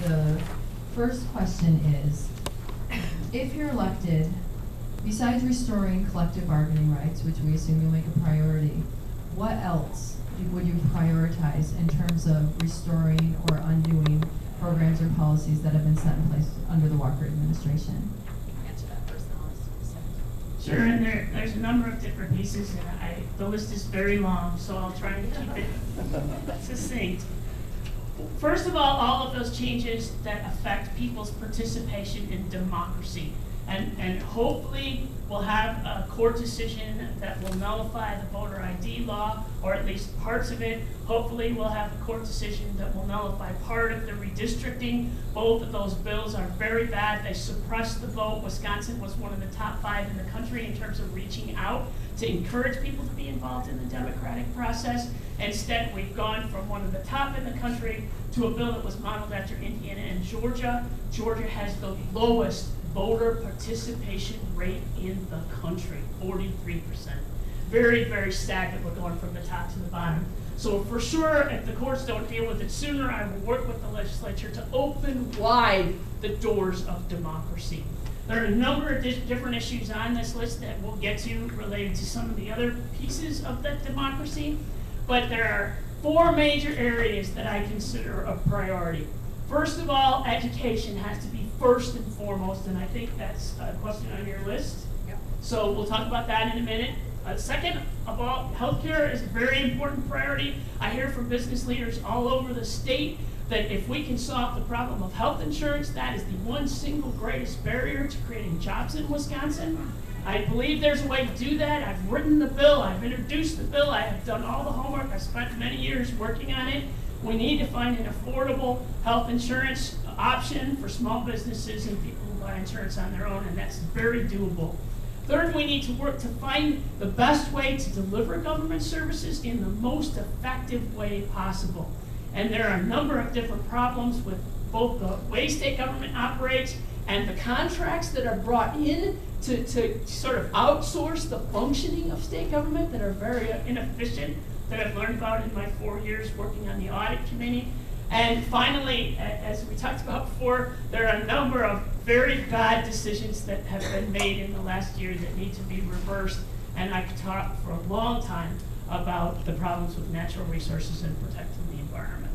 The first question is, if you're elected, besides restoring collective bargaining rights, which we assume you'll make a priority, what else would you prioritize in terms of restoring or undoing programs or policies that have been set in place under the Walker administration? Answer that first, and I'll answer the second. Sure, and there's a number of different pieces, and the list is very long, so I'll try and keep it succinct. First of all of those changes that affect people's participation in democracy. And hopefully we'll have a court decision that will nullify the voter ID law, or at least parts of it. Hopefully we'll have a court decision that will nullify part of the redistricting. Both of those bills are very bad. They suppress the vote. Wisconsin was one of the top 5 in the country in terms of reaching out to encourage people to be involved in the democratic process. Instead, we've gone from one of the top in the country to a bill that was modeled after Indiana and Georgia. Georgia has the lowest voter participation rate in the country, 43%. Very, very sad that we're going from the top to the bottom. So for sure, if the courts don't deal with it sooner, I will work with the legislature to open wide the doors of democracy. There are a number of different issues on this list that we'll get to related to some of the other pieces of that democracy, but there are 4 major areas that I consider a priority. First of all, education has to be first and foremost, and I think that's a question on your list. Yep. So we'll talk about that in a minute. Second of all, healthcare is a very important priority. I hear from business leaders all over the state that if we can solve the problem of health insurance, that is the one single greatest barrier to creating jobs in Wisconsin. I believe there's a way to do that. I've written the bill, I've introduced the bill, I have done all the homework, I've spent many years working on it. We need to find an affordable health insurance option for small businesses and people who buy insurance on their own, and that's very doable. Third, we need to work to find the best way to deliver government services in the most effective way possible. And there are a number of different problems with both the way state government operates and the contracts that are brought in to sort of outsource the functioning of state government that are very inefficient, that I've learned about in my 4 years working on the audit committee. And finally, as we talked about before, there are a number of very bad decisions that have been made in the last year that need to be reversed. And I could talk for a long time about the problems with natural resources and protecting the environment.